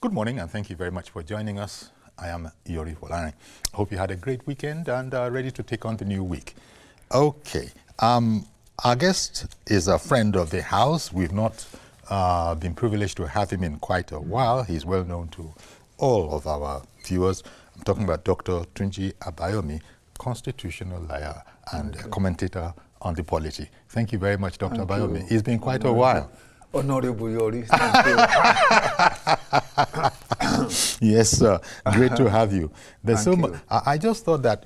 Good morning, and thank you very much for joining us. I am Yori Folani. I hope you had a great weekend and are ready to take on the new week. Okay, our guest is a friend of the house. We've not been privileged to have him in quite a while. He's well known to all of our viewers. I'm talking about Dr. Tunji Abayomi, constitutional lawyer and commentator on the polity. Thank you very much, Dr. Abayomi. It's been quite a while. Honorable Yori, thank you. Yes, sir. Great to have you. There's Thank so you. much. I just thought that,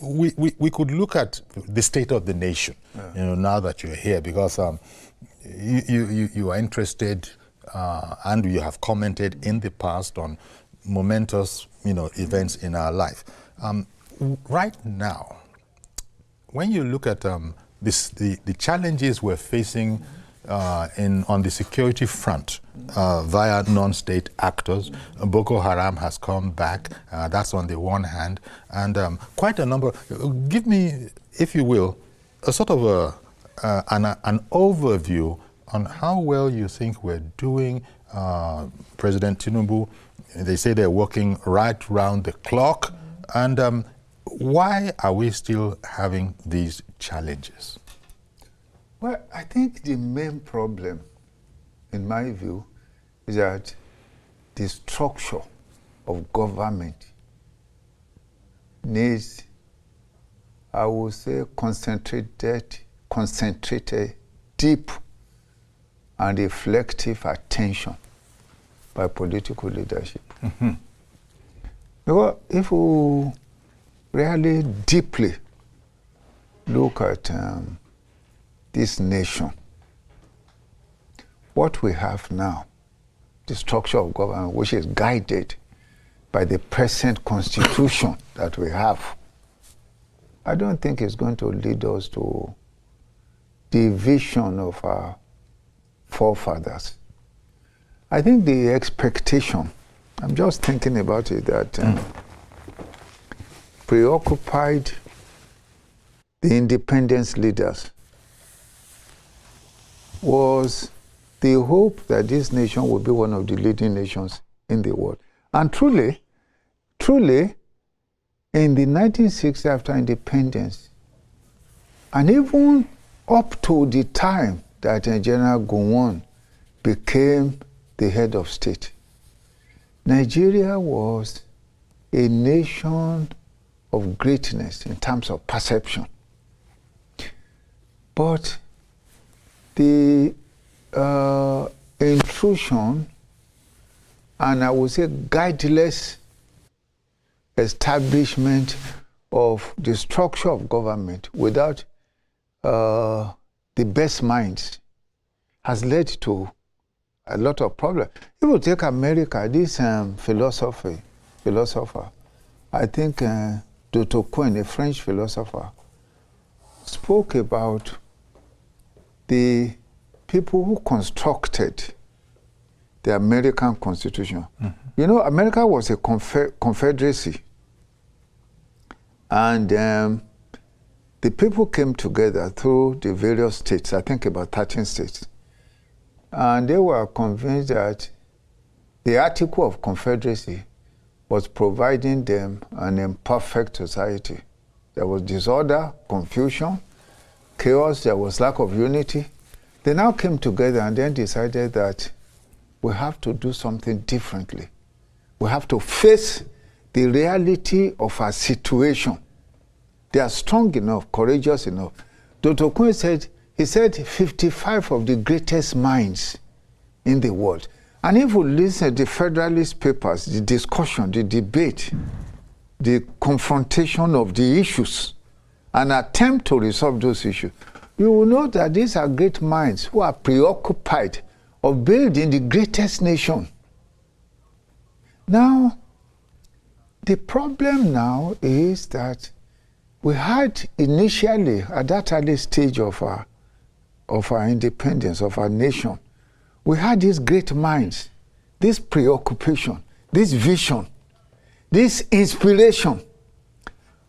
we could look at the state of the nation, now that you're here, because you are interested and you have commented in the past on momentous, events in our life. Right now, when you look at the challenges we're facing on the security front via non-state actors, Boko Haram has come back. That's on the one hand, and quite a number. Give me, if you will, a sort of an overview on how well you think we're doing. President Tinubu, they say they're working right round the clock, and why are we still having these challenges? Well, I think the main problem, in my view, is that the structure of government needs, I would say, concentrated, deep and reflective attention by political leadership. Mm-hmm. Because if we really deeply look at this nation, what we have now, the structure of government, which is guided by the present constitution that we have, I don't think it's going to lead us to the vision of our forefathers. I think the expectation, I'm just thinking about it, that preoccupied the independence leaders was the hope that this nation would be one of the leading nations in the world. And truly, in the 1960s after independence, and even up to the time that General Gowon became the head of state, Nigeria was a nation of greatness in terms of perception. But the intrusion, and I would say guideless establishment of the structure of government without the best minds has led to a lot of problems. If you take America, this philosopher, I think Dr. Cohen, a French philosopher, spoke about the people who constructed the American Constitution. Mm-hmm. America was a confederacy. And the people came together through the various states, I think about 13 states. And they were convinced that the Article of Confederacy was providing them an imperfect society. There was disorder, confusion, chaos, there was lack of unity. They now came together and then decided that we have to do something differently. We have to face the reality of our situation. They are strong enough, courageous enough. Dr. Cohen said, 55 of the greatest minds in the world. And if we listen to the Federalist Papers, the discussion, the debate, the confrontation of the issues, and attempt to resolve those issues, you will know that these are great minds who are preoccupied of building the greatest nation. Now, the problem now is that we had initially, at that early stage of our independence, of our nation, we had these great minds, this preoccupation, this vision, this inspiration.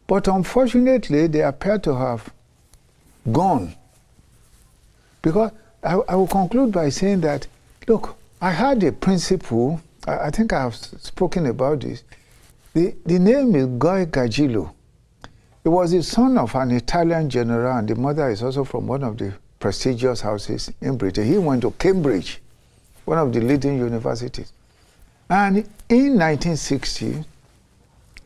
But unfortunately, they appear to have gone. Because I will conclude by saying that, look, I had a principle I think I have spoken about this. The name is Guy Gagillo. He was the son of an Italian general, and the mother is also from one of the prestigious houses in Britain. He went to Cambridge, one of the leading universities. And in 1960,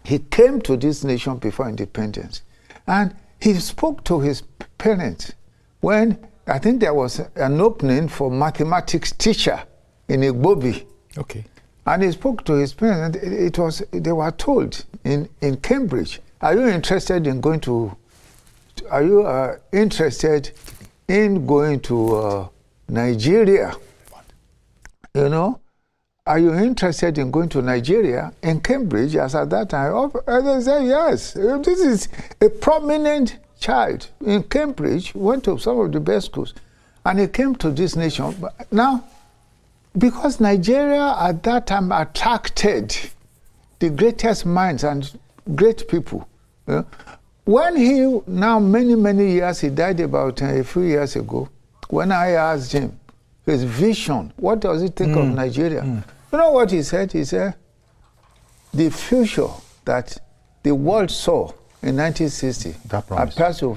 he came to this nation before independence. And he spoke to his parents when I think there was an opening for mathematics teacher in Igbobi. Okay. And he spoke to his parents, and they were told in Cambridge, are you interested in going to Nigeria? You know? Are you interested in going to Nigeria? In Cambridge, as at that time, they said yes. This is a prominent child in Cambridge, went to some of the best schools, and he came to this nation. But now, because Nigeria at that time attracted the greatest minds and great people, you know, when he, now many years, he died about a few years ago, when I asked him his vision, what does he think of Nigeria? You know what he said? He said, the future that the world saw in 1960 appears to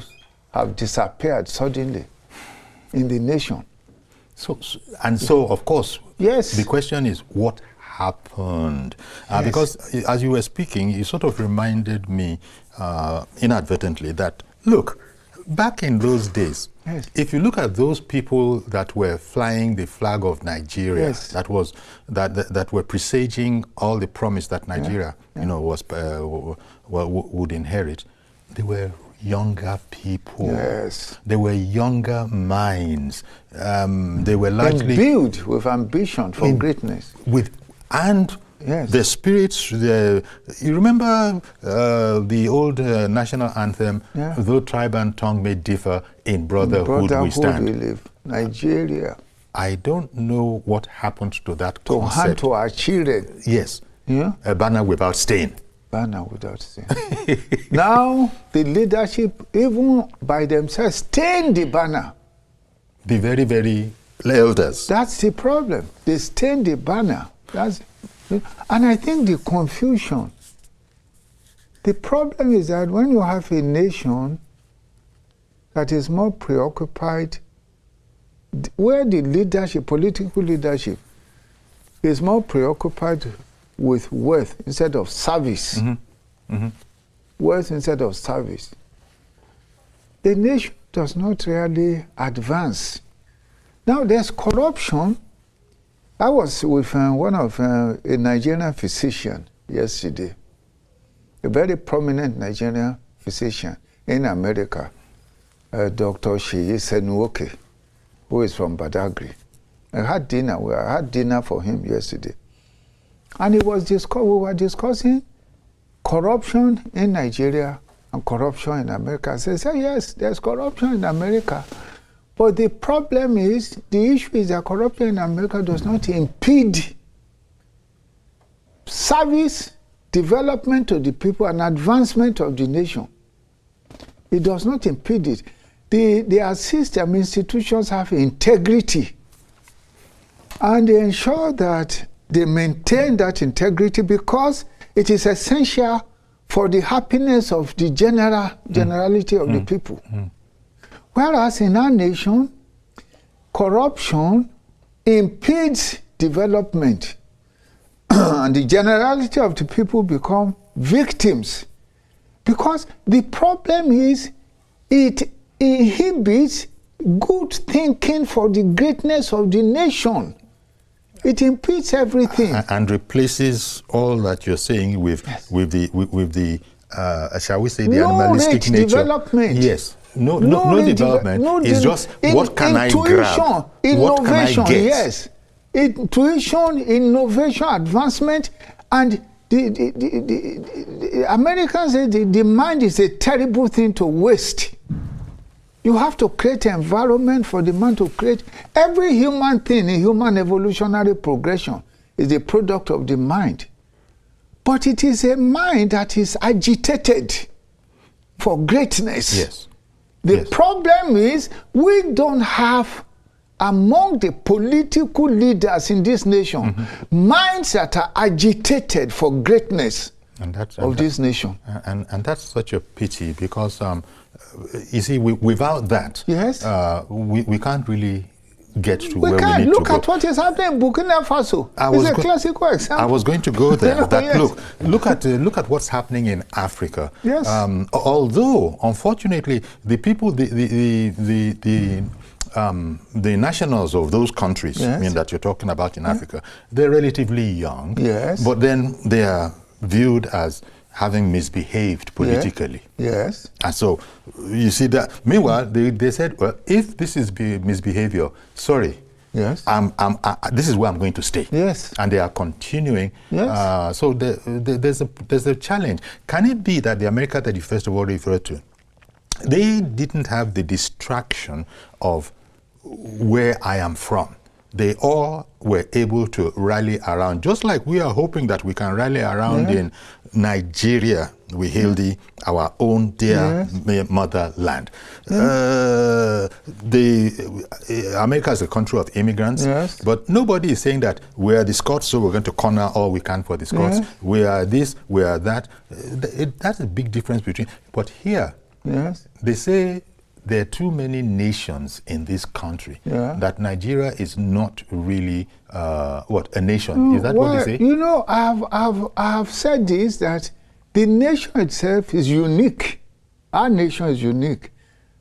have disappeared suddenly in the nation. So, of course, yes, the question is, what happened? Yes. Because as you were speaking, you sort of reminded me inadvertently that, look, back in those days, yes, if you look at those people that were flying the flag of Nigeria, yes, that were presaging all the promise that Nigeria, you know, would inherit, they were younger people. Yes. They were younger minds. They were largely imbued with ambition for greatness. Yes. The spirits, you remember the old national anthem, though tribe and tongue may differ, in brotherhood we stand. We live. Nigeria. I don't know what happened to that to concept. hand to our children. Yes. Yeah. A banner without stain. Banner without stain. Now, the leadership, even by themselves, stain the banner. The very, very elders. That's the problem. They stain the banner. And I think the confusion, the problem is that when you have a nation that is more preoccupied, where the leadership, political leadership, is more preoccupied with wealth instead of service, wealth instead of service, the nation does not really advance. Now there's corruption. I was with one of a Nigerian physician yesterday, a very prominent Nigerian physician in America, Dr. Sheyi Senuoke, who is from Badagry. I had dinner for him yesterday. And we were discussing corruption in Nigeria and corruption in America. So I said, yes, there's corruption in America. But the problem is, the issue is that corruption in America does not impede service, development of the people, and advancement of the nation. It does not impede it. Their system, institutions have integrity. And they ensure that they maintain that integrity because it is essential for the happiness of the generality of the people. Whereas in our nation, corruption impedes development and the generality of the people become victims. Because the problem is it inhibits good thinking for the greatness of the nation. It impedes everything. And replaces all that you're saying with the shall we say, the animalistic nature. Development. Yes. No development. It's just what can I grab? Innovation, what can I get? Yes. Intuition, innovation, advancement, and the Americans say the mind is a terrible thing to waste. You have to create an environment for the man to create. Every human thing in human evolutionary progression is a product of the mind. But it is a mind that is agitated for greatness. Yes. The problem is we don't have among the political leaders in this nation, minds that are agitated for greatness of this nation. And that's such a pity, because you see, without that, yes, we can't really get to where we can't. need to go. Look at what is happening in Burkina Faso. It's a classical example. I was going to go there. That yes. Look at what's happening in Africa. Yes. Although, unfortunately, the people, the nationals of those countries, yes, I mean, that you're talking about in Africa, they're relatively young. Yes. But then they are viewed as having misbehaved politically. Yes. And so you see that. Meanwhile, they said, well, if this is misbehavior, sorry, yes, this is where I'm going to stay. Yes. And they are continuing. Yes. So there's a challenge. Can it be that the America that you first of all referred to, they didn't have the distraction of where I am from? They all were able to rally around, just like we are hoping that we can rally around in Nigeria. We hail our own dear motherland. America is a country of immigrants, but nobody is saying that we are the Scots, so we're going to corner all we can for the Scots. We are this, we are that. That's a big difference between. But here, they say there are too many nations in this country, that Nigeria is not really a nation. Is that what they say? You know, I have said this, that the nation itself is unique. Our nation is unique.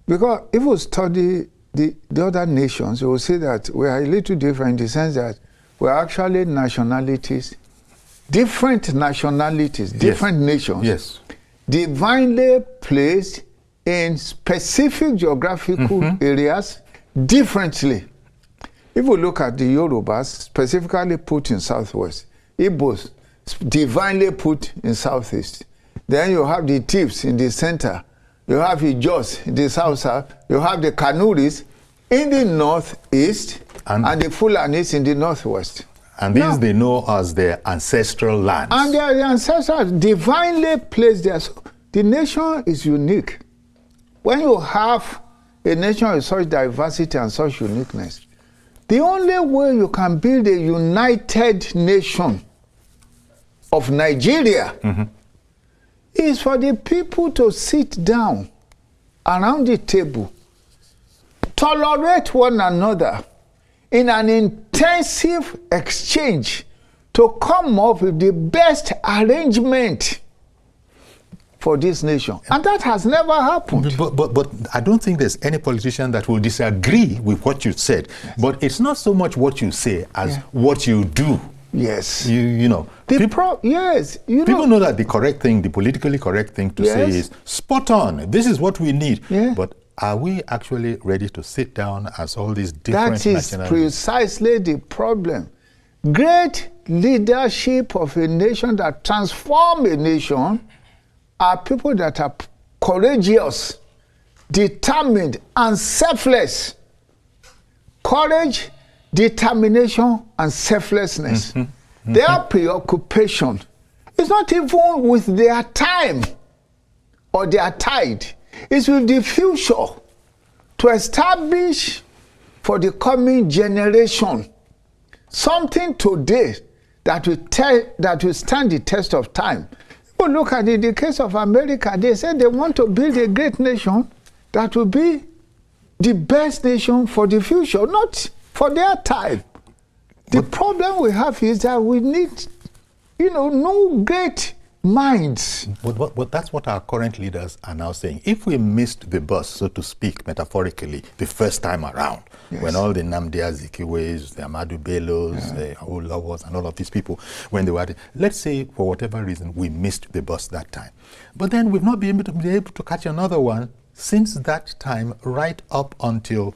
Because if we study the other nations, you will see that we are a little different in the sense that we are actually nationalities, different nationalities, different nations, divinely placed in specific geographical areas differently. If we look at the Yorubas, specifically put in Southwest, Igbos, divinely put in Southeast. Then you have the Tips in the center. You have the Jos in the South. You have the Kanuris in the Northeast and the Fulanis in the Northwest. And these they know as their ancestral lands. And their ancestors divinely placed there. So the nation is unique. When you have a nation with such diversity and such uniqueness, the only way you can build a united nation of Nigeria is for the people to sit down around the table, tolerate one another in an intensive exchange to come up with the best arrangement for this nation. And that has never happened. But I don't think there's any politician that will disagree with what you said. But it's not so much what you say as what you do. Yes. You know. People know that the correct thing, the politically correct thing to say is spot on. This is what we need. But are we actually ready to sit down as all these different nationalities? That is precisely the problem. Great leadership of a nation that transforms a nation are people that are courageous, determined, and selfless. Courage, determination, and selflessness. Their preoccupation is not even with their time or their tide. It's with the future, to establish for the coming generation something today that will stand the test of time. Look at the case of America. They said they want to build a great nation that will be the best nation for the future, not for their time. The problem we have is that we need, no great minds. But that's what our current leaders are now saying. If we missed the bus, so to speak, metaphorically, the first time around, when all the Nnamdi Azikiwes, the Ahmadu Bellos, the Awolowos, and all of these people, when they were, let's say, for whatever reason, we missed the bus that time. But then we've not been able to catch another one since that time right up until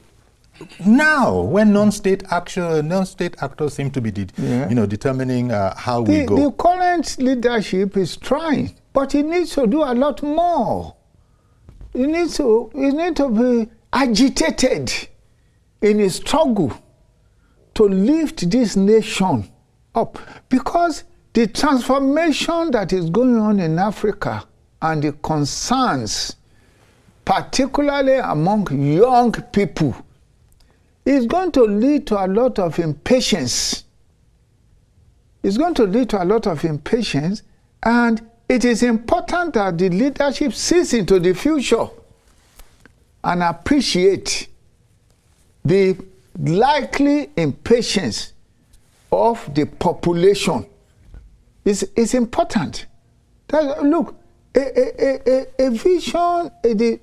now, when non-state actors seem to be determining how we go. The current leadership is trying, but it needs to do a lot more. It needs to be agitated in a struggle to lift this nation up, because the transformation that is going on in Africa and the concerns, particularly among young people, it's going to lead to a lot of impatience. It's going to lead to a lot of impatience, and it is important that the leadership sees into the future and appreciate the likely impatience of the population. It's important. Look, a vision, the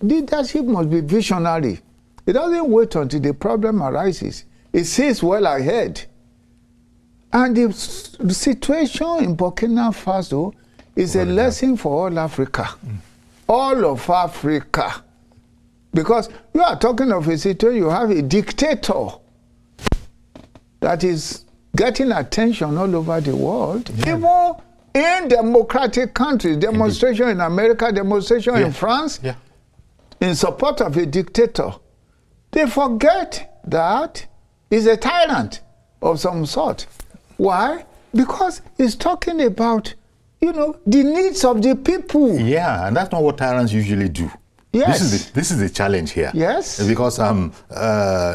leadership must be visionary. It doesn't wait until the problem arises. It sees well ahead. And the situation in Burkina Faso is a lesson for all Africa. All of Africa. Because you are talking of a situation, you have a dictator that is getting attention all over the world. Even in democratic countries, demonstration in America, demonstration in France, in support of a dictator. They forget that he's a tyrant of some sort. Why? Because he's talking about, the needs of the people. Yeah, and that's not what tyrants usually do. Yes. This is the challenge here. Yes. Because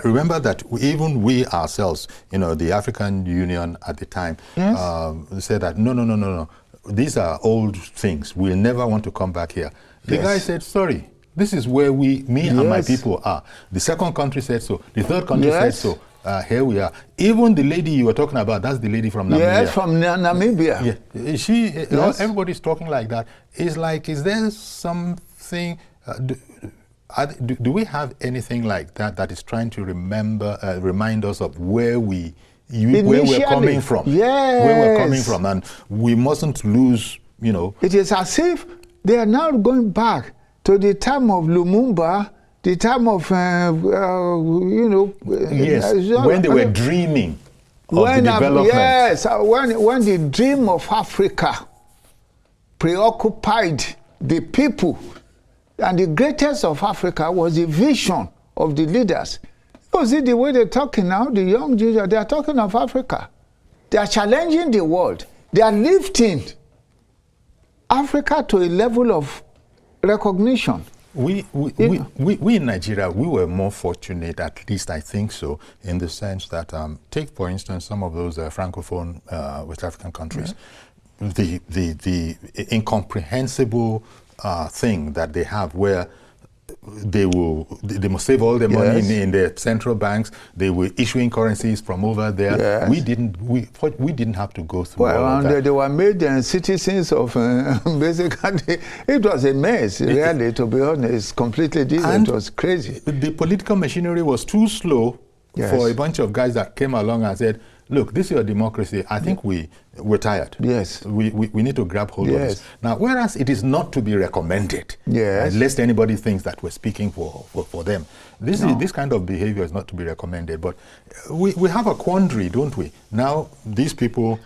remember that even we ourselves, the African Union at the time, said that no. These are old things. We'll never want to come back here. The guy said, sorry, this is where me and my people are. The second country said so. The third country said so. Here we are. Even the lady you were talking about, that's the lady from Namibia. Yes, from Namibia. Yeah. Everybody's talking like that. It's like, is there something... do we have anything like that is trying to remind us of where we're coming from? Yes. Where we're coming from, and we mustn't lose, It is as if they are now going back to the time of Lumumba, the time of, when they were dreaming of the development. Yes, when the dream of Africa preoccupied the people. And the greatest of Africa was the vision of the leaders. You see the way they're talking now, the young Jews, they are talking of Africa. They are challenging the world. They are lifting Africa to a level of recognition. We in Nigeria, we were more fortunate, at least I think so, in the sense that, take for instance some of those Francophone West African countries, the incomprehensible thing that they have, where they must save all their money in their central banks. They were issuing currencies from over there. Yes. We didn't have to go through all of that. They were made citizens of basically. It was a mess, really, to be honest. Completely different. It was crazy. The political machinery was too slow for a bunch of guys that came along and said, look, this is your democracy. I think we're tired. Yes. We need to grab hold of this. Now, whereas it is not to be recommended, lest anybody thinks that we're speaking for them. This kind of behavior is not to be recommended. But we have a quandary, don't we? Now, these people,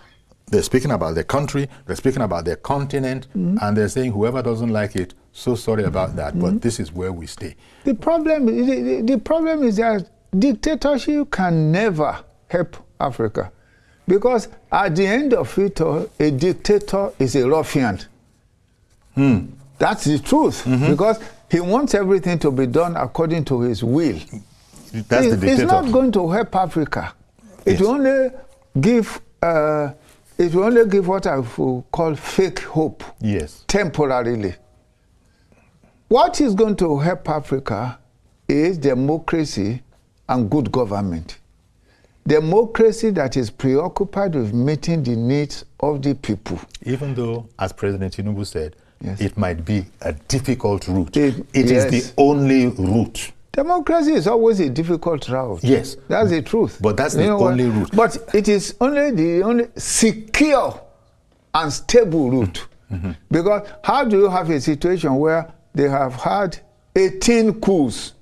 they're speaking about their country, they're speaking about their continent, and they're saying whoever doesn't like it, so sorry about that, but this is where we stay. The problem is that dictatorship can never help Africa, because at the end of it all, a dictator is a ruffian. That's the truth, because he wants everything to be done according to his will. That's the dictator. It's not going to help Africa. It will only give what I would call fake hope. Yes. Temporarily. What is going to help Africa is democracy and good government. Democracy that is preoccupied with meeting the needs of the people. Even though, as President Tinubu said, it might be a difficult route. It is the only route. Democracy is always a difficult route. Yes. That's the truth. But that's the only route. But it is only the only secure and stable route. Because how do you have a situation where they have had 18 coups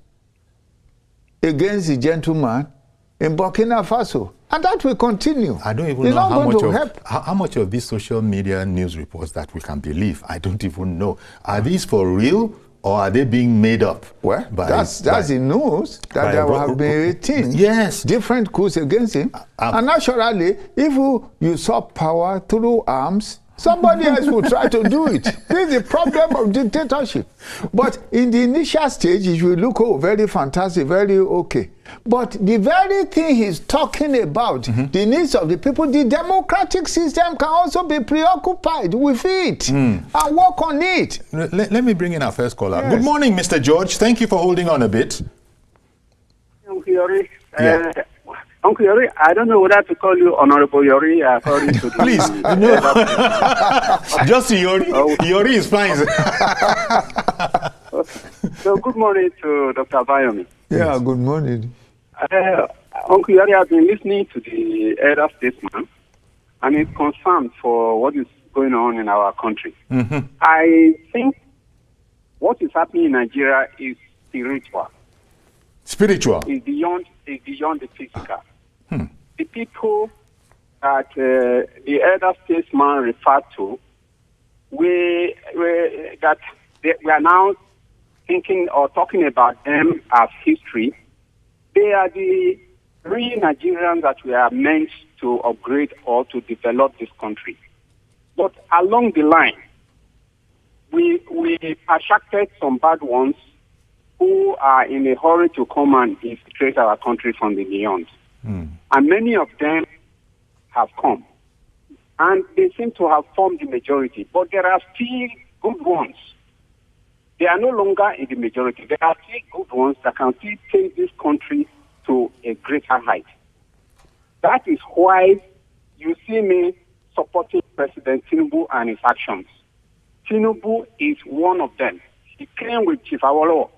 against the gentleman in Burkina Faso, and that will continue? I don't even know how much of these social media news reports that we can believe. I don't even know. Are these for real, or are they being made up? Well, that's the news, that there have been 18 different coups against him. And naturally, if you usurp power through arms, Somebody else will try to do it. This is the problem of dictatorship. But in the initial stage, it will look very fantastic, very okay. But the very thing he's talking about, the needs of the people, the democratic system can also be preoccupied with it and work on it. Let me bring in our first caller. Yes. Good morning, Mr. George. Thank you for holding on a bit. Uncle Yori, Yeah. Uncle Yori, I don't know whether to call you Honorable Yori according to the... Please, no. Just Yori. Yori is fine. So good morning to Dr. Bayomi. Yeah, good morning. Uncle Yori, I've been listening to the elder statesman, and it's concerned for what is going on in our country. I think what is happening in Nigeria is spiritual. Spiritual. Is beyond the physical. The people that the elder statesman referred to, we are now thinking or talking about them as history. They are the real Nigerians that we are meant to upgrade or to develop this country. But along the line, we attracted some bad ones who are in a hurry to come and infiltrate our country from the beyond. And many of them have come. And they seem to have formed the majority. But there are still good ones. They are no longer in the majority. There are still good ones that can still take this country to a greater height. That is why you see me supporting President Tinubu and his actions. Tinubu is one of them. He came with Chief Awolowo.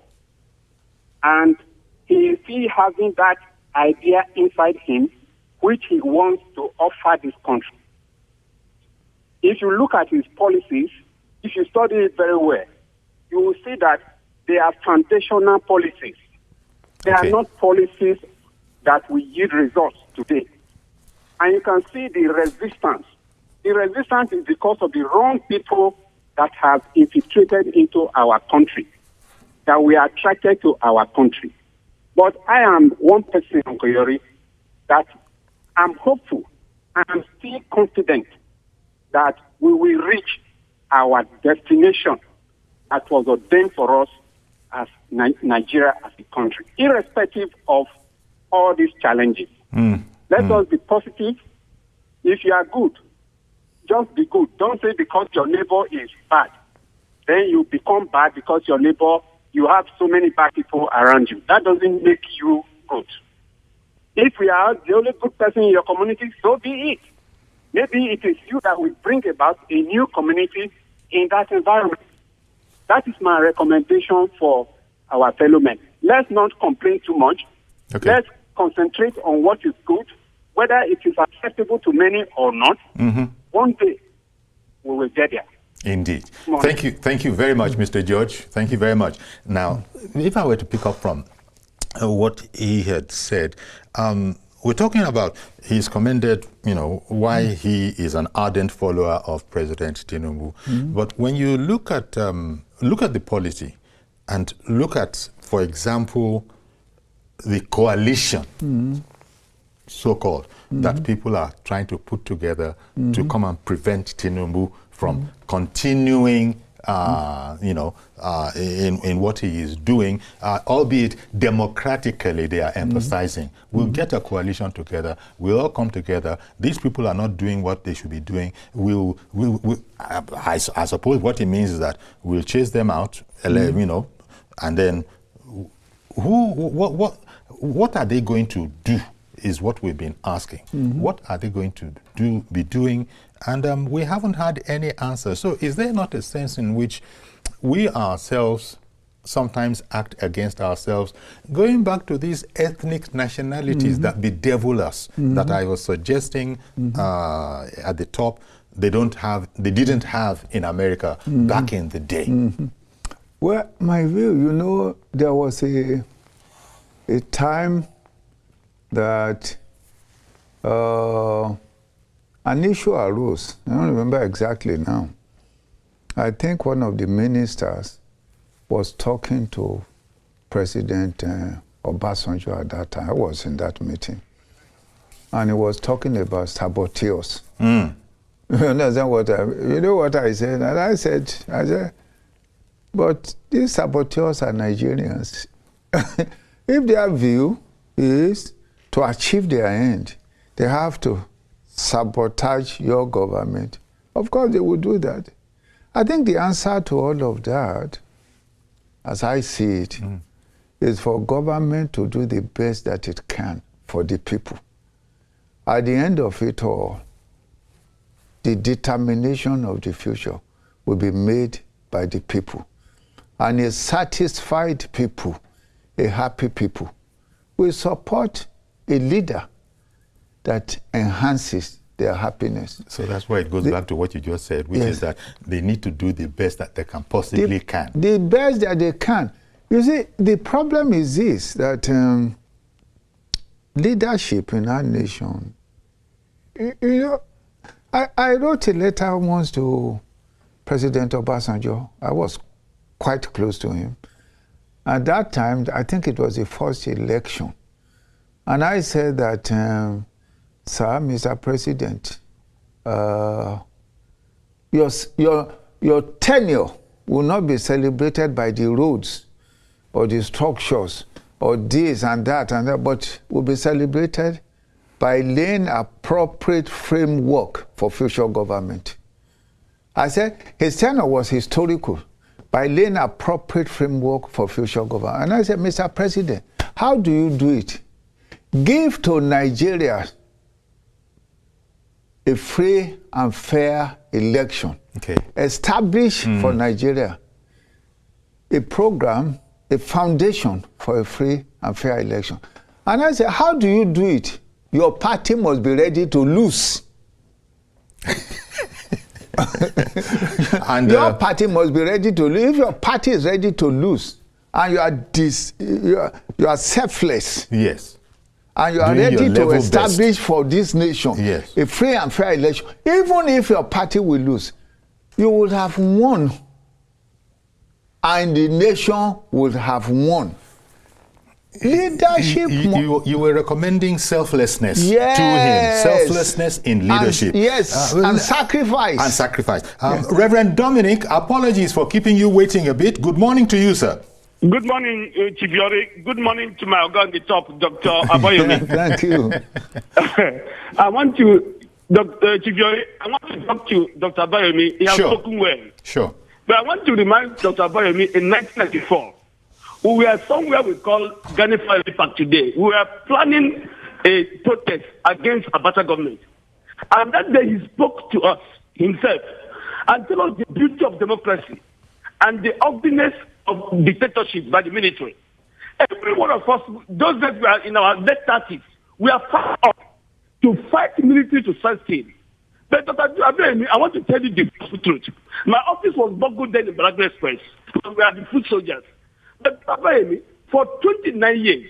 And he is still having that idea inside him, which he wants to offer this country. If you look at his policies, if you study it very well, you will see that they are foundational policies. They are not policies that will yield results today. And you can see the resistance. The resistance is because of the wrong people that have infiltrated into our country, that we are attracted to our country. But I am one person, Uncle Yori, that I'm hopeful and I'm still confident that we will reach our destination that was ordained for us as Nigeria as a country, irrespective of all these challenges. Let us be positive. If you are good, just be good. Don't say because your neighbor is bad, then you become bad because your neighbor, you have so many bad people around you. That doesn't make you good. If we are the only good person in your community, so be it. Maybe it is you that will bring about a new community in that environment. That is my recommendation for our fellow men. Let's not complain too much. Okay. Let's concentrate on what is good, whether it is acceptable to many or not. One day, we will get there. Indeed. Thank you very much, Mr. George. Thank you very much. Now, if I were to pick up from what he had said, we're talking about he's commended, why he is an ardent follower of President Tinubu. But when you look at the policy and look at, for example, the coalition, so-called, that people are trying to put together to come and prevent Tinubu from continuing, in what he is doing, albeit democratically they are emphasizing. We'll get a coalition together. We'll all come together. These people are not doing what they should be doing. I suppose what it means is that we'll chase them out, and then what are they going to do is what we've been asking. What are they going to be doing? And we haven't had any answer. So is there not a sense in which we ourselves sometimes act against ourselves, going back to these ethnic nationalities that bedevil us, that I was suggesting at the top, they didn't have in America back in the day? Well, my view, there was a time that an issue arose. I don't remember exactly now. I think one of the ministers was talking to President Obasanjo at that time. I was in that meeting. And he was talking about saboteurs. You understand what you know what I said? And I said, but these saboteurs are Nigerians. If their view is to achieve their end, they have to sabotage your government. Of course, they will do that. I think the answer to all of that, as I see it, is for government to do the best that it can for the people. At the end of it all, the determination of the future will be made by the people. And a satisfied people, a happy people, will support a leader that enhances their happiness. So that's why it goes back to what you just said, which is that they need to do the best that they can possibly can. The best that they can. You see, the problem is this, that leadership in our nation, you know, I wrote a letter once to President Obasanjo. I was quite close to him. At that time, I think it was the first election. And I said that, sir, Mr. President, your tenure will not be celebrated by the roads or the structures or this and that, but will be celebrated by laying appropriate framework for future government. I said his tenure was historical by laying appropriate framework for future government. And I said, Mr. President, how do you do it? Give to Nigeria a free and fair election. Okay. Establish for Nigeria a program, a foundation for a free and fair election. And I said, how do you do it? Your party must be ready to lose. And your party must be ready to lose. If your party is ready to lose, and you are selfless. Yes. And you are ready to establish for this nation a free and fair election. Even if your party will lose, you will have won. And the nation would have won. Leadership. You were recommending selflessness to him. Selflessness in leadership. And sacrifice. And sacrifice. Reverend Dominic, apologies for keeping you waiting a bit. Good morning to you, sir. Good morning, Chief Yori. Good morning to my organ on the top, Dr. Abayomi. Thank you. I want to, Chief Yori, I want to talk to Dr. Abayomi. He has spoken well. Sure. But I want to remind Dr. Abayomi in 1994, we were somewhere we call Ghana Park today. We were planning a protest against Abacha government. And that day he spoke to us himself and told us the beauty of democracy and the ugliness of dictatorship by the military. Every one of us, those that were in our late 30s, we are far off to fight military to sustain. But Dr. Abayomi, I want to tell you the truth. My office was burgled then in Blackburn Express. We are the foot soldiers. But Abayomi, for 29 years,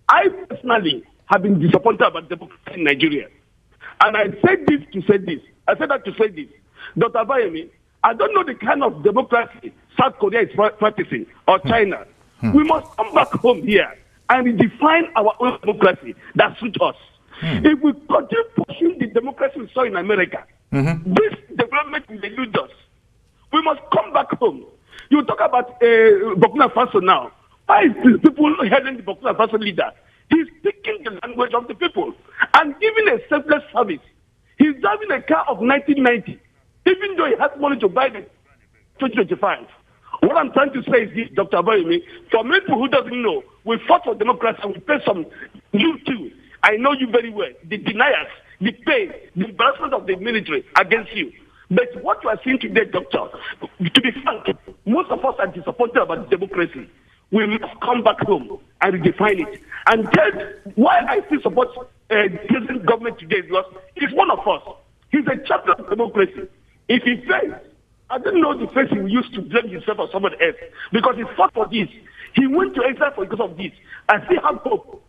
I personally have been disappointed about democracy in Nigeria. And I said this to say this. I said that to say this. Dr. Abayomi, I don't know the kind of democracy South Korea is practicing or China. We must come back home here and redefine our own democracy that suits us. If we continue pushing the democracy we saw in America, this development will elude us. We must come back home. You talk about Burkina Faso now. Why is people hearing the Burkina Faso leader? He's speaking the language of the people and giving a selfless service. He's driving a car of 1990, even though he has money to buy the 2025. What I'm trying to say is this, Dr. Abayomi, for many people who doesn't know, we fought for democracy and we pay some, you too. I know you very well. The deniers, the pain, the embarrassment of the military against you. But what you are seeing today, Doctor, to be frank, most of us are disappointed about democracy. We must come back home and redefine it. And tell why I still support the present government today because he's one of us. He's a champion of democracy. If he fails, I don't know the face he used to blame himself or somebody else because he fought for this. He went to exile because of this. I still have hope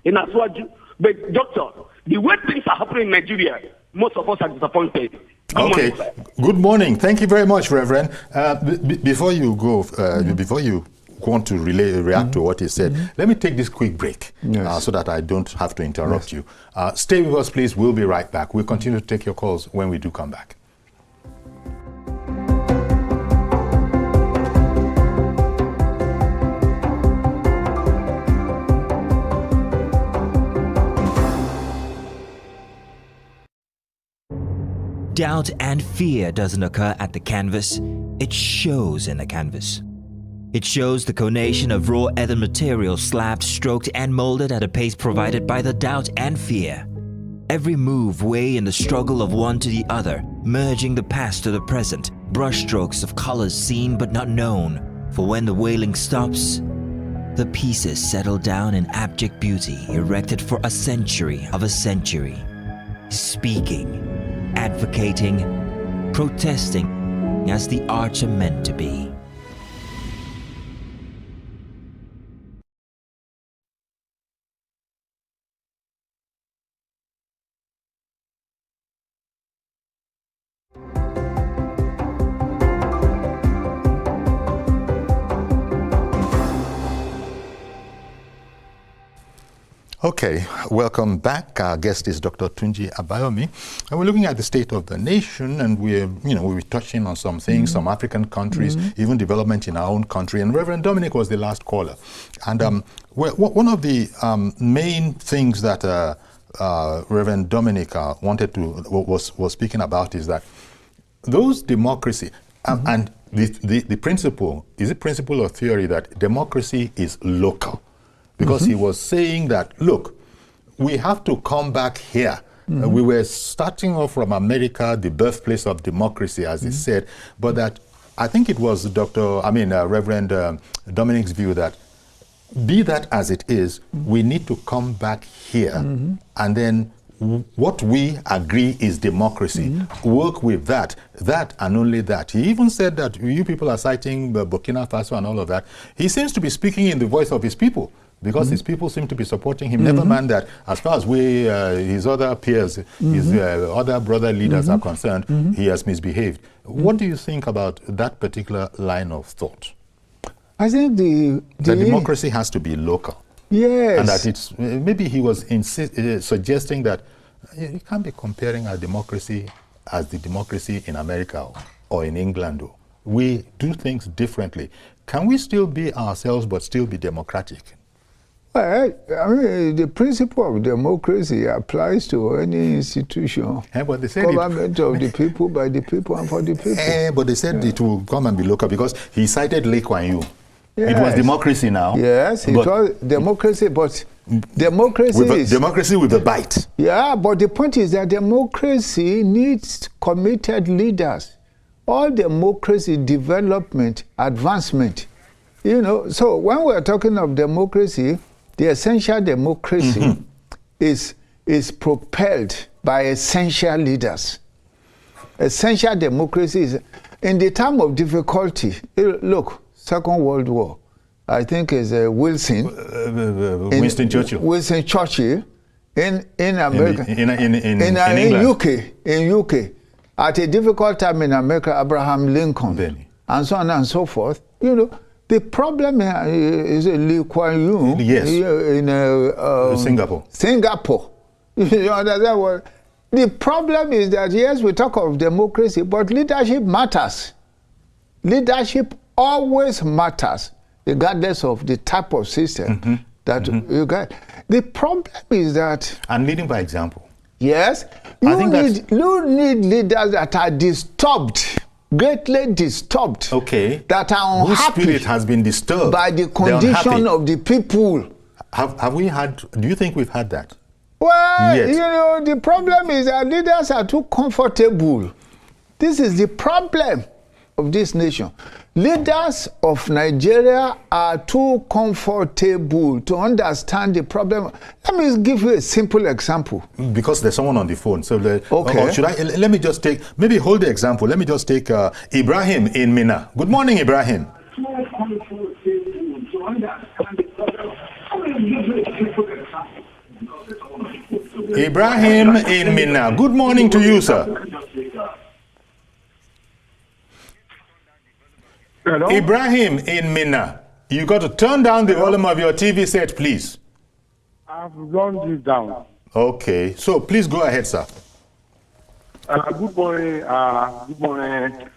in Aswaju. But, Doctor, the way things are happening in Nigeria, most of us are disappointed. Okay. Good morning. Thank you very much, Reverend. Before you go, before you want to react to what he said, let me take this quick break so that I don't have to interrupt you. Stay with us, please. We'll be right back. We'll continue to take your calls when we do come back. doubt and fear doesn't occur at the canvas, it shows in the canvas. It shows the conation of raw ether material slabbed, stroked, and molded at a pace provided by the doubt and fear. Every move weigh in the struggle of one to the other, merging the past to the present, brushstrokes of colors seen but not known. For when the wailing stops, the pieces settle down in abject beauty erected for a century of a century. Speaking, advocating, protesting as the arts are meant to be. Okay, welcome back. Our guest is Dr. Tunji Abayomi, and we're looking at the state of the nation, and we're touching on some things, some African countries, even development in our own country. And Reverend Dominic was the last caller, and one of the main things that Reverend Dominic was speaking about is that those democracy and the principle, is it principle or theory that democracy is local? Because he was saying that, look, we have to come back here. We were starting off from America, the birthplace of democracy, as he said, but that I think it was Reverend Dominic's view that, be that as it is, we need to come back here, and then what we agree is democracy, work with that and only that. He even said that you people are citing Burkina Faso and all of that. He seems to be speaking in the voice of his people, because his people seem to be supporting him. Never mind that, as far as his other peers, his other brother leaders are concerned, he has misbehaved. What do you think about that particular line of thought? I think the democracy has to be local. Yes. And that it's, maybe he was suggesting that you can't be comparing our democracy as the democracy in America or in England. We do things differently. Can we still be ourselves but still be democratic? Well, I mean, the principle of democracy applies to any institution. But they said government of the people, by the people, and for the people. But they said it will come and be local, because he cited Lee Kuan Yew. Yes. It was democracy now. Yes, it was democracy, but democracy is... democracy with a bite. Yeah, but the point is that democracy needs committed leaders. All democracy, development, advancement. So when we're talking of democracy, the essential democracy is propelled by essential leaders. Essential democracy is, in the time of difficulty, look, Second World War, I think is Winston Churchill. Winston Churchill in America, in UK, at a difficult time in America, Abraham Lincoln, and so on and so forth. The problem is Lee Kuan Yew in Singapore. The problem is that, yes, we talk of democracy, but leadership matters. Leadership always matters, regardless of the type of system that you get. The problem is that... And leading by example. Yes. You need leaders that are disturbed, greatly disturbed. Okay. That are unhappy. Whose spirit has been disturbed by the condition of the people. Have we had... Do you think we've had that? Well, the problem is that leaders are too comfortable. This is the problem of this nation. Leaders of Nigeria are too comfortable to understand the problem. Let me give you a simple example. Because there's someone on the phone. So okay. Or should I? Let me just take, maybe hold the example. Let me just take Ibrahim in Mina. Good morning, Ibrahim. Ibrahim in Mina. Good morning to you, sir. Hello? Ibrahim in Mina, you got to turn down the volume of your TV set, please. I've run this down. Okay, so please go ahead, sir. Good morning. Good morning.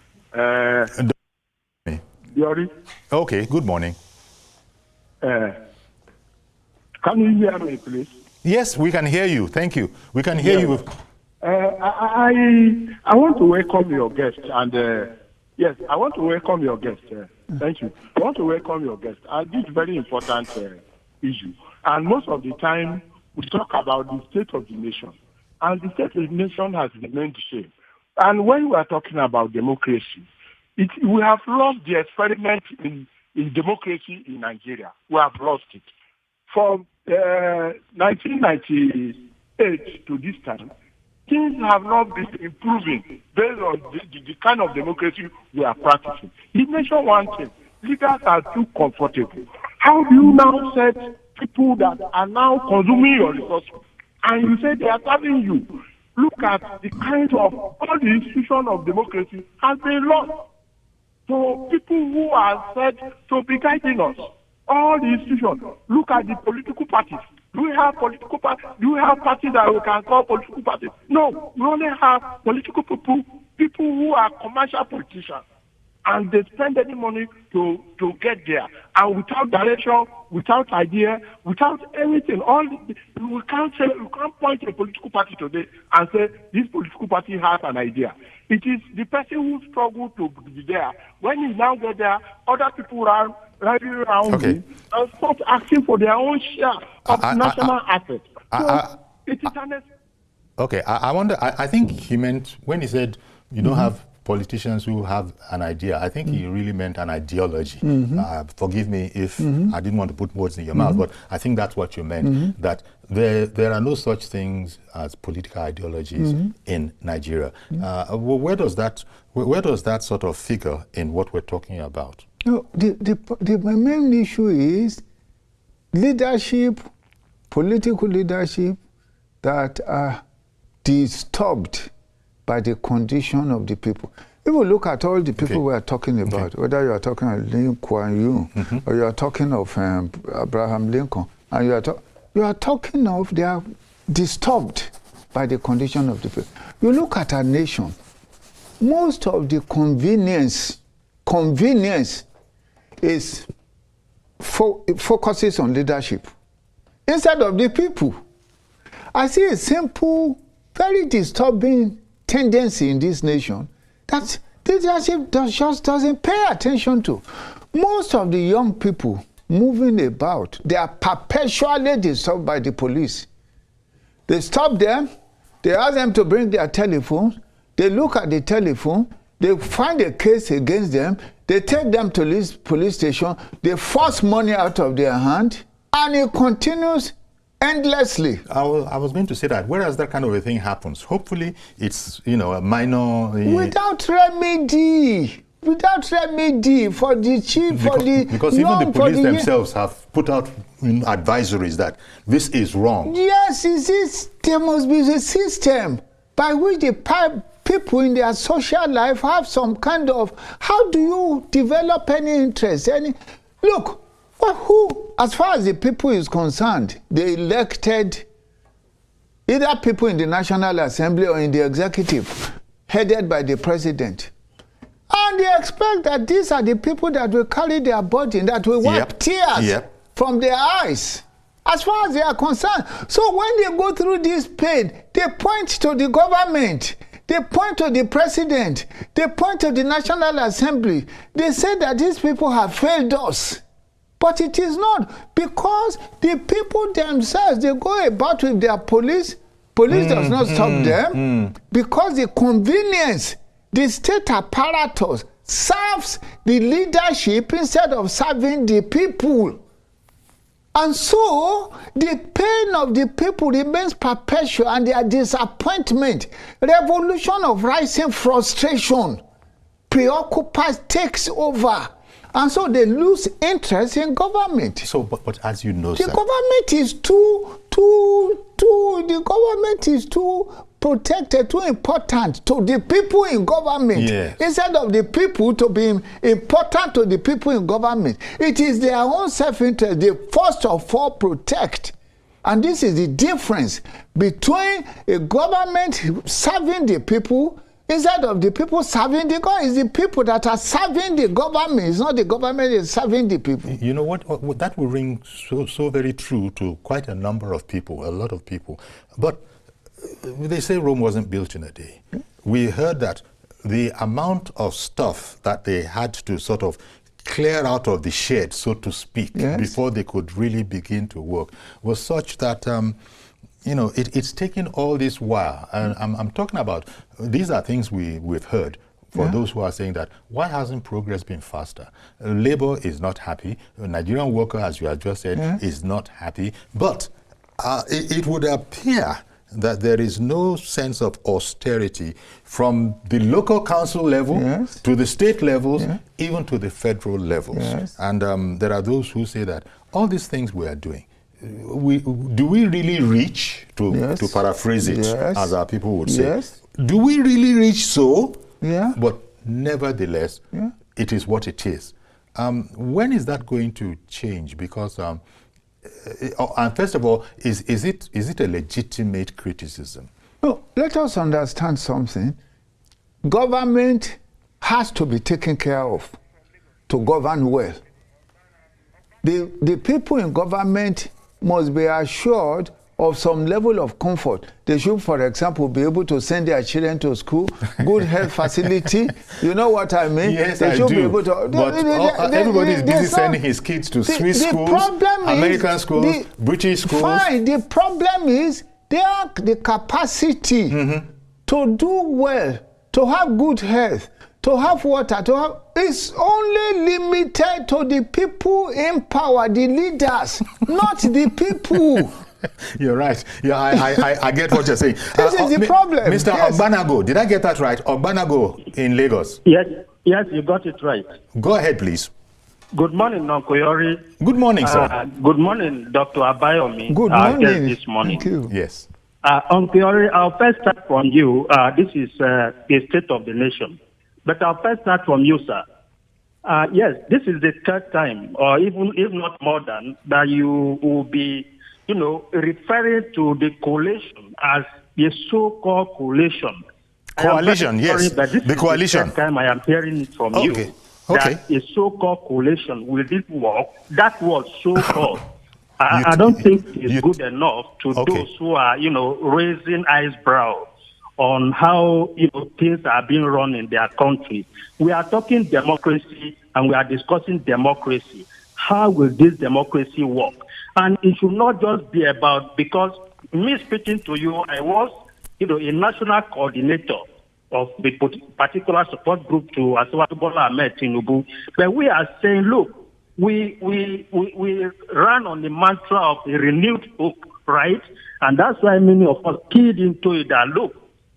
Buhari. Okay, good morning. Can you hear me, please? Yes, we can hear you. Thank you. We can hear you. I want to welcome your guest, and yes, I want to welcome your guest. Thank you. I want to welcome your guest. And this is a very important issue. And most of the time, we talk about the state of the nation, and the state of the nation has remained the same. And when we are talking about democracy, we have lost the experiment in democracy in Nigeria. We have lost it. From 1998 to this time, things have not been improving based on the kind of democracy we are practicing. You mentioned one thing. Leaders are too comfortable. How do you now set people that are now consuming your resources and you say they are serving you? Look at the kind of all the institutions of democracy has been lost. So people who are said to be guiding us, all the institutions, look at the political parties. Do we have political parties? Do we have parties that we can call political parties? No, we only have political people who are commercial politicians. And they spend any money to get there. And without direction, without idea, without anything, we can't point to a political party today and say this political party has an idea. It is the person who struggles to be there. When he now get there, other people are riding around him and start asking for their own share of national assets. So it is Okay, I wonder, I think he meant, when he said you don't have politicians who have an idea, I think he really meant an ideology. Forgive me if I didn't want to put words in your mouth, but I think that's what you meant, that there are no such things as political ideologies in Nigeria. Where does that sort of figure in what we're talking about? No, the main issue is leadership, political leadership that are disturbed by the condition of the people. If we look at all the people we are talking about, whether you are talking of Lee Kuan Yew or you are talking of Abraham Lincoln, and you are talking of they are disturbed by the condition of the people. You look at our nation, most of the convenience is focuses on leadership instead of the people. I see a simple, very disturbing tendency in this nation that leadership just doesn't pay attention to. Most of the young people moving about, they are perpetually disturbed by the police. They stop them, they ask them to bring their telephones, they look at the telephone, they find a case against them, they take them to this police station, they force money out of their hand, and it continues endlessly. I was going to say that. Whereas that kind of a thing happens, hopefully it's, a minor... Without remedy for the chief, because even the police themselves have put out advisories that this is wrong. Yes, there must be a system by which the people in their social life have some kind of... How do you develop any interest? Look, who, as far as the people is concerned, they elected either people in the National Assembly or in the executive, headed by the president. And they expect that these are the people that will carry their burden, that will wipe tears from their eyes, as far as they are concerned. So when they go through this pain, they point to the government, they point to the president, they point to the National Assembly. They say that these people have failed us. But it is not, because the people themselves, they go about with their police. Police does not stop them because the convenience, the state apparatus serves the leadership instead of serving the people. And so the pain of the people remains perpetual, and their disappointment, revolution of rising frustration, preoccupies, takes over. And so they lose interest in government. So, but as you know, the government is the government is too protected, too important to the people in government. Instead of the people to be important to the people in government, it is their own self-interest they first of all protect. And this is the difference between a government serving the people instead of the people serving the government. It's the people that are serving the government. It's not the government that is serving the people. You know what? That will ring so very true to quite a number of people, a lot of people. But they say Rome wasn't built in a day. We heard that the amount of stuff that they had to sort of clear out of the shed, so to speak, before they could really begin to work was such that, you know, it's taken all this while. And I'm talking about, these are things we've heard. For those who are saying that, why hasn't progress been faster? Labor is not happy. The Nigerian worker, as you have just said, is not happy. But it would appear that there is no sense of austerity from the local council level to the state levels, even to the federal levels. And there are those who say that all these things we are doing, do we really reach, to paraphrase it, as our people would say, do we really reach so? But nevertheless, it is what it is. When is that going to change? Because, and first of all, is it a legitimate criticism? No, let us understand something. Government has to be taken care of to govern well. The people in government must be assured of some level of comfort. They should, for example, be able to send their children to school, good health facility. You know what I mean? Yes, they should do. Be able to, but everybody is busy sending his kids to Swiss schools, American schools, British schools. Fine. The problem is they have the capacity to do well, to have good health, to have water, to have. It's only limited to the people in power, the leaders, not the people. You're right. Yeah, I get what you're saying. This is the problem. Mr. Ogbanago, did I get that right? Ogbanago in Lagos. Yes, you got it right. Go ahead, please. Good morning, Uncle Yori. Good morning, sir. Good morning, Dr. Abayomi. Good morning. This morning. Thank you. Yes. Uncle Yori, I'll first start from you. This is the state of the nation. But I'll first start from you, sir. Yes, this is the third time, or even if not more than, that you will be, you know, referring to the coalition as the so-called coalition. Coalition, yes. The coalition. The third time I am hearing it from you. Okay. That a so-called coalition, will it work? That was so-called. I don't think it's good enough to those who are, you know, raising eyebrows on how, you know, things are being run in their country. We are talking democracy and we are discussing democracy. How will this democracy work? And it should not just be about, because me speaking to you, I was, you know, a national coordinator of the particular support group to Asiwaju Bola Ahmed Tinubu. But we are saying, look, we ran on the mantra of a renewed hope, right? And that's why many of us keyed into it that, look,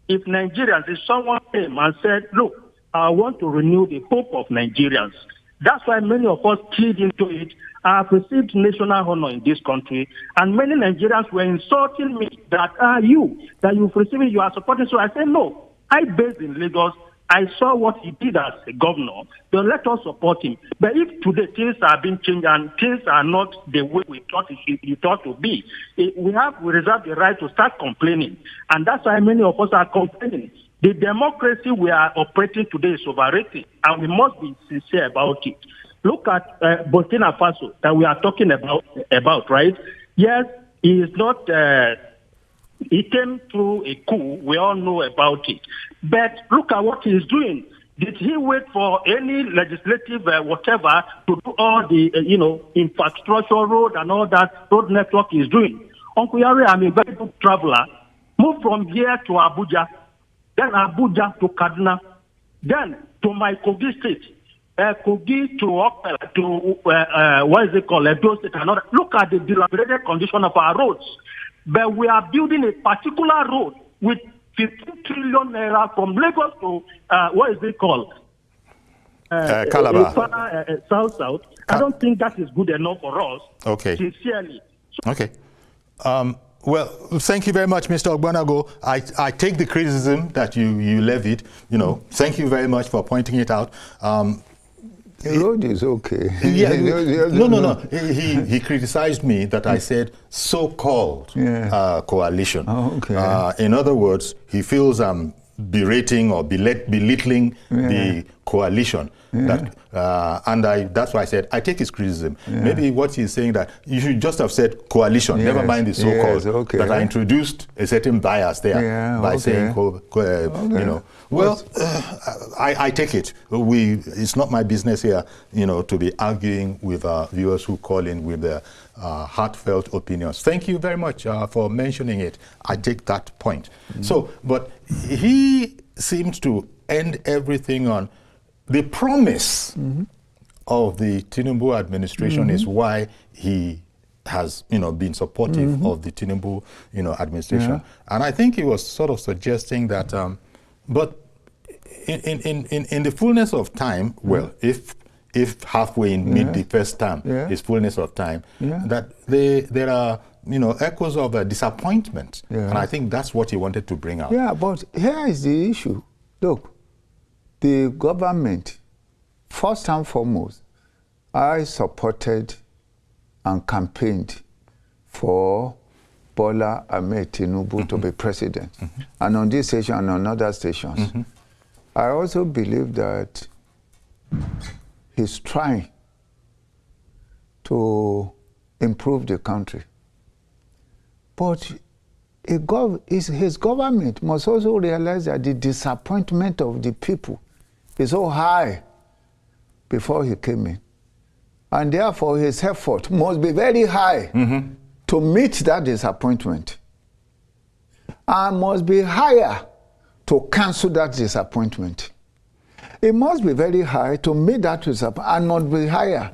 if Nigerians, if someone came and said, look, I want to renew the hope of Nigerians, that's why many of us keyed into it. I have received national honor in this country, and many Nigerians were insulting me that you've received it, you are supporting. So I said, no, I based in Lagos. I saw what he did as a governor. Then let us support him. But if today things are being changed and things are not the way we thought it ought to be, we reserve the right to start complaining. And that's why many of us are complaining. The democracy we are operating today is overrated, and we must be sincere about it. Look at Burkina Faso that we are talking about, right? Yes, he is not... He came through a coup. We all know about it. But look at what he is doing. Did he wait for any legislative whatever to do all the, infrastructure road and all that road network he is doing? Uncle Yari, I'm a very good traveler. Move from here to Abuja, then Abuja to Kaduna, then to my Kogi state, Kogi to what is it called, Edo State and all that. Look at the dilapidated condition of our roads. But we are building a particular road with 15 trillion naira from Lagos to, what is it called? Calabar. South. I don't think that is good enough for us, sincerely. Okay. Well, thank you very much, Mr. Ogbanago. I take the criticism that you levied. Thank you very much for pointing it out. The road is okay. Yeah, no. He criticized me that I said so-called coalition. Oh, okay. In other words, he feels I'm berating or belittling the coalition. That's why I said I take his criticism. Maybe what he's saying that you should just have said coalition, never mind the so-called, that I introduced a certain bias there by saying, you know. Well, I take it. It's not my business here, you know, to be arguing with viewers who call in with their heartfelt opinions. Thank you very much for mentioning it. I take that point. So, but he seems to end everything on the promise of the Tinubu administration is why he has, you know, been supportive of the Tinubu, you know, administration. And I think he was sort of suggesting that, but in the fullness of time, well, if halfway in mid the first term is fullness of time, that there are, you know, echoes of disappointment. And I think that's what he wanted to bring out. Yeah, but here is the issue. Look, the government, first and foremost, I supported and campaigned for Bola Ahmed Tinubu to be president. And on this station and on other stations, I also believe that he's trying to improve the country. But his government must also realize that the disappointment of the people is so high before he came in. And therefore his effort must be very high to meet that disappointment. And must be higher to cancel that disappointment. It must be very high to meet that disappointment and must be higher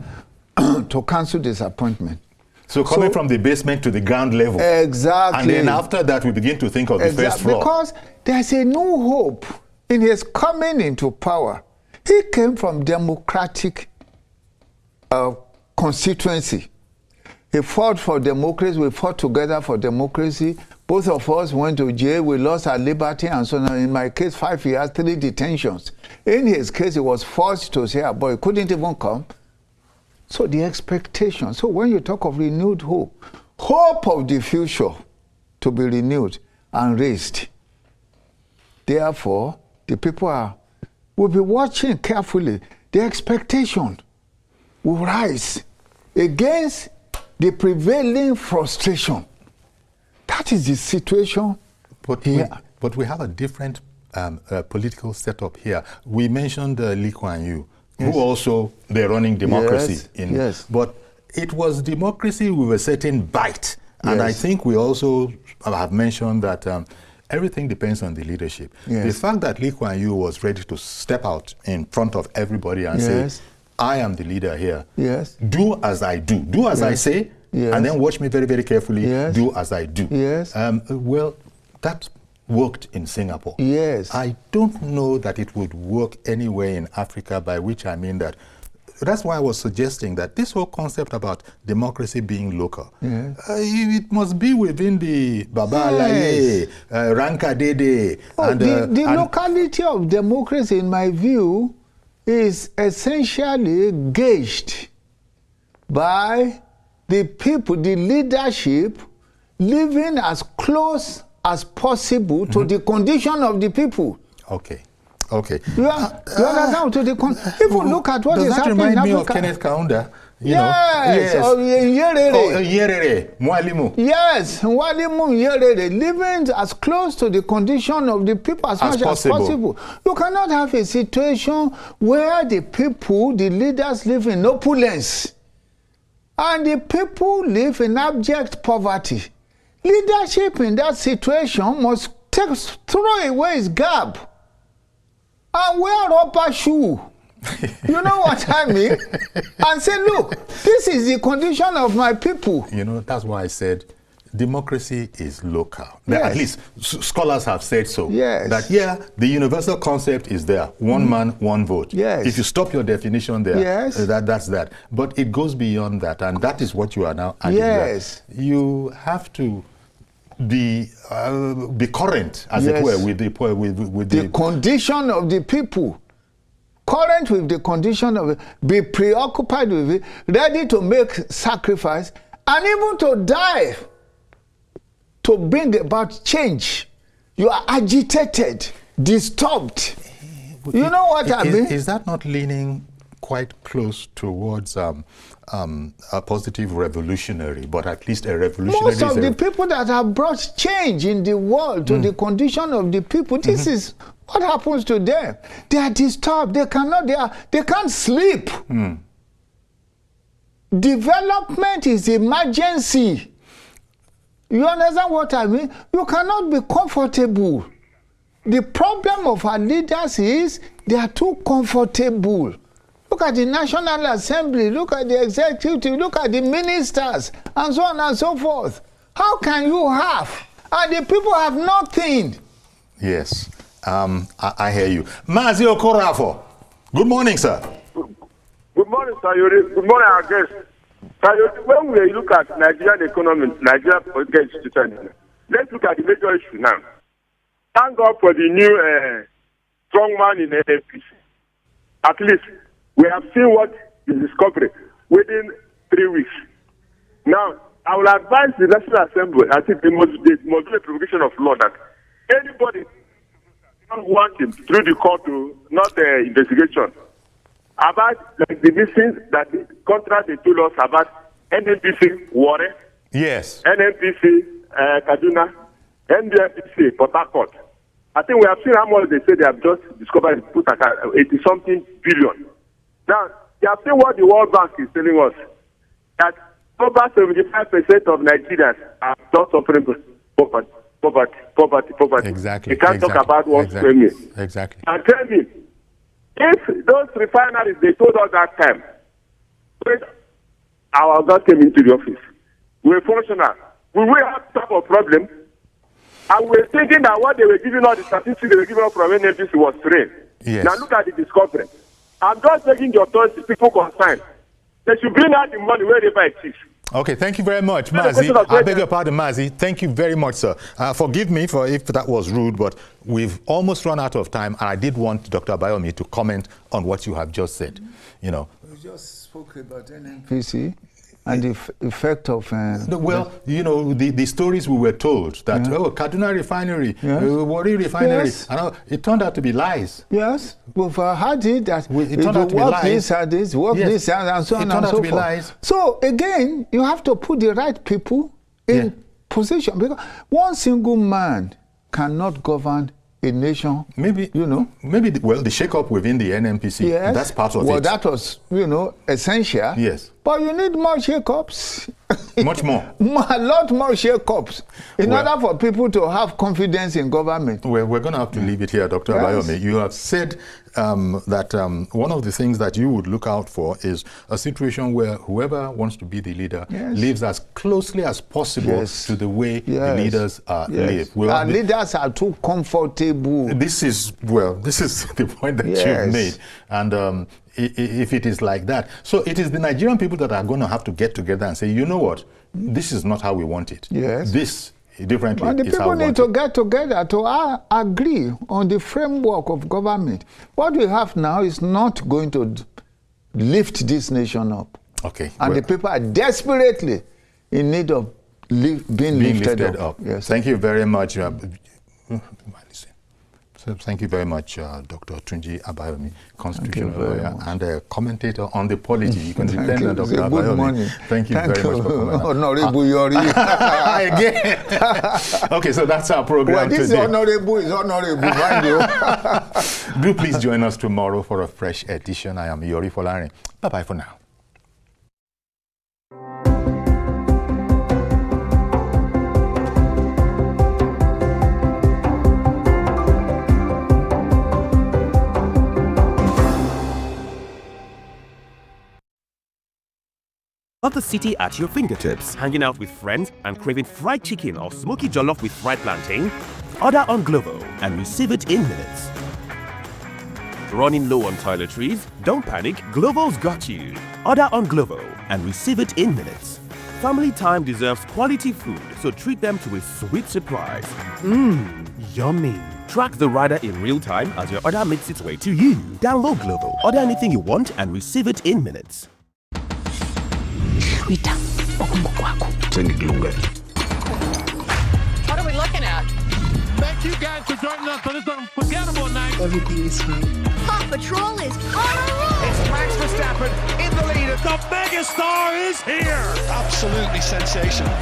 to cancel disappointment. So coming from the basement to the ground level. Exactly. And then after that, we begin to think of the first floor. Because there's a new hope in his coming into power. He came from democratic constituency. He fought for democracy. We fought together for democracy. Both of us went to jail. We lost our liberty and so on. In my case, 5 years, 3 detentions. In his case, he was forced to say, but he couldn't even come. So the expectation. So when you talk of renewed hope, hope of the future to be renewed and raised. Therefore, the people will be watching carefully. The expectation will rise against the prevailing frustration. That is the situation here. But we have a different political setup here. We mentioned Lee Kuan Yew, who also, they're running democracy. But it was democracy with a certain bite. And I think we also have mentioned that everything depends on the leadership. The fact that Lee Kuan Yew was ready to step out in front of everybody and say, I am the leader here. Do as I do. Do as I say, and then watch me very, very carefully. Do as I do. Well, that worked in Singapore. I don't know that it would work anywhere in Africa, by which I mean that. That's why I was suggesting that this whole concept about democracy being local, it must be within the Baba Alaye, Ranka Dede. The locality of democracy, in my view, is essentially gauged by the people, the leadership, living as close as possible to the condition of the people. You understand? Even look at what is happening in Africa. Does that remind me of Kenneth Kaunda? Mwalimu. Yes, Mwalimu Nyerere, living as close to the condition of the people as much as possible. You cannot have a situation where the people, the leaders, live in opulence and the people live in abject poverty. Leadership in that situation must throw away its garb and wear rubber shoe. You know what I mean? And say, look, this is the condition of my people. You know, that's why I said democracy is local. At least scholars have said so. That, the universal concept is there. One man, one vote. If you stop your definition there, that's that. But it goes beyond that, and that is what you are now adding. You have to be current, as it were, with the condition of the people. Current with the condition of it, be preoccupied with it, ready to make sacrifice, and even to die to bring about change. You are agitated, disturbed. You know what I mean? Is that not leaning quite close towards a positive revolutionary, but at least a revolutionary? Most of the people that have brought change in the world to the condition of the people, this is what happens to them. They are disturbed. They can't sleep. Development is emergency. You understand what I mean? You cannot be comfortable. The problem of our leaders is they are too comfortable. Look at the National Assembly, look at the executive, look at the ministers, and so on and so forth. How can you have? And the people have nothing. Yes, I hear you. Mazi Okorafo, good morning, sir. Good morning, Sayori. Good morning, our guest. Sayori, when we look at Nigerian economy, Nigerian political institution, let's look at the major issue now. Thank God for the new strong man in NFPC. At least we have seen what is discovered within 3 weeks. Now, I will advise the National Assembly, I think there must be a provocation of law that anybody don't want him through the court to not investigation about like the missing that the contract they told us about NNPC Warren, yes, NNPC Kaduna, NDFPC Port Harcourt. I think we have seen how much they say they have just discovered put at 80-something billion. Now, they have seen what the World Bank is telling us, that over 75% of Nigerians are just suffering poverty. Exactly. We can't talk about what's going on. Exactly. And tell me, if those refineries they told us that time, when our God came into the office, we were functional, we will have some type of problem. And we're thinking that what they were giving us, the statistics they were giving us from NNPC was trained. Yes. Now look at the discovery. I'm just making the authorities, people concerned. They should bring out the money wherever it is. Okay, thank you very much, Mazi. I beg your pardon, Mazi. Thank you very much, sir. Forgive me for if that was rude, but we've almost run out of time, and I did want Dr. Abayomi to comment on what you have just said. You know, we just spoke about NNPC. And the effect of... well, you know, the stories we were told that, Kaduna refinery, Warri refinery, and it turned out to be lies. Yes, we've heard it, that it turned out to be lies. This, work this, and so on and so forth. It turned out to be lies. So, again, you have to put the right people in position, because one single man cannot govern a nation. Maybe, you know. Maybe, the shake-up within the NNPC, that's part of it. Well, that was, essential. Yes. But you need more shake-ups. Much more. A lot more shake-ups in order for people to have confidence in government. Well, we're going to have to leave it here, Dr. Abayomi. You have said that one of the things that you would look out for is a situation where whoever wants to be the leader lives as closely as possible to the way the leaders live. Our leaders are too comfortable. This is the point that you've made. And if it is like that. So it is the Nigerian people that are going to have to get together and say, you know what, this is not how we want it. Yes. This, differently, and the people need to get together to agree on the framework of government. What we have now is not going to lift this nation up. Okay. And the people are desperately in need of being lifted up. Yes. Thank you very much. So thank you very much, Dr. Tunji Abayomi, constitutional lawyer and a commentator on the polity. You can depend on Dr. Abayomi. Thank you very much for coming. Honorable Yori. Again. Okay, so that's our program today. This honorable is honorable. Do please join us tomorrow for a fresh edition. I am Yori Folari. Bye-bye for now. Love the city at your fingertips, hanging out with friends and craving fried chicken or smoky jollof with fried plantain? Order on Glovo and receive it in minutes. Running low on toiletries? Don't panic, Glovo's got you. Order on Glovo and receive it in minutes. Family time deserves quality food, so treat them to a sweet surprise. Yummy. Track the rider in real time as your order makes its way to you. Download Glovo, order anything you want and receive it in minutes. What are we looking at? thank you guys for joining us on this unforgettable night. Everything is free. Paw Patrol is on a roll. It's Max Verstappen in the lead. The megastar is here. Absolutely sensational.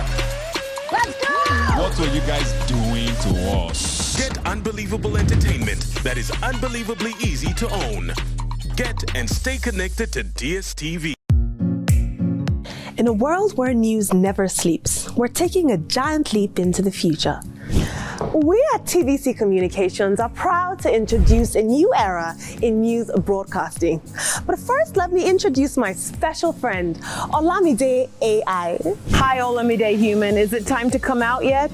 Let's go! What were you guys doing to us? Get unbelievable entertainment that is unbelievably easy to own. Get and stay connected to DSTV. In a world where news never sleeps, we're taking a giant leap into the future. We at TVC Communications are proud to introduce a new era in news broadcasting. But first, let me introduce my special friend, Olamide AI. Hi, Olamide Human. Is it time to come out yet?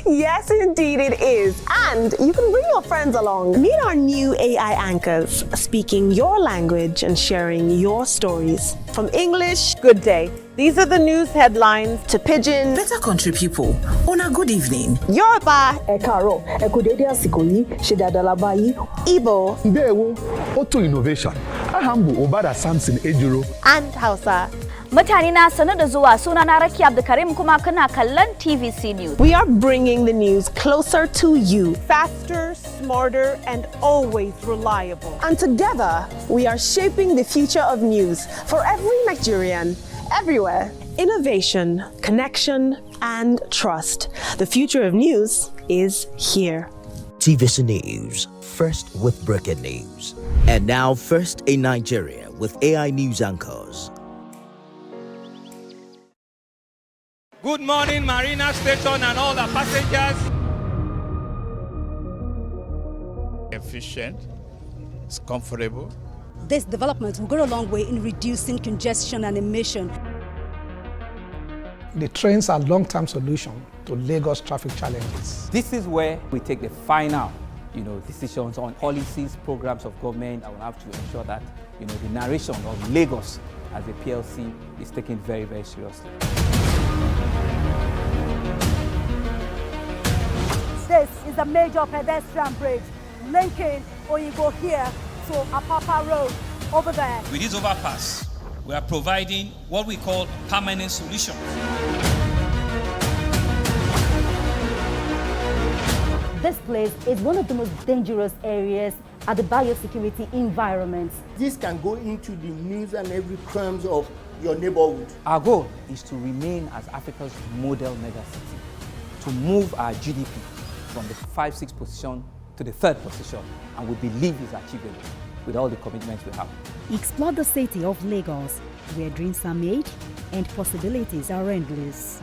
Yes, indeed it is. And you can bring your friends along. Meet our new AI anchors, speaking your language and sharing your stories. From English, good day. These are the news headlines, to Pidgin. Better country people, on a good evening. Yoruba. Ekaro, Ekodede Asikoyi, Shedadalabayi. Igbo. Ndewo, Auto Innovation. Ahambu Obada Samson Ejiro. And Hausa. Mutane na sanar da zuwa, sunana Rakia Abdulkarim kuma kana kallon TVC News. We are bringing the news closer to you. Faster, smarter, and always reliable. And together, we are shaping the future of news for every Nigerian, everywhere. Innovation, connection, and trust. The future of news is here. TVC News, first with breaking news. And now first in Nigeria with AI news anchors. Good morning, Marina Station and all the passengers. Efficient, it's comfortable. This development will go a long way in reducing congestion and emission. The trains are a long-term solution to Lagos traffic challenges. This is where we take the final, decisions on policies, programs of government. I will have to ensure that, the narration of Lagos as a PLC is taken very, very seriously. This is a major pedestrian bridge linking Oyinbo here to Apapa Road over there. With this overpass, we are providing what we call permanent solution. This place is one of the most dangerous areas at the biosecurity environment. This can go into the news and every crumbs of your neighborhood. Our goal is to remain as Africa's model megacity, to move our GDP from the 5-6 position to the 3rd position, and we believe it's achievable with all the commitments we have. Explore the city of Lagos, where dreams are made and possibilities are endless.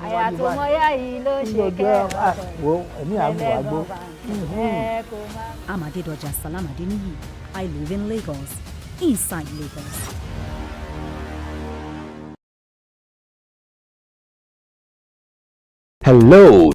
Amadedoja Salamadini. I live in Lagos, inside Lagos. Hello.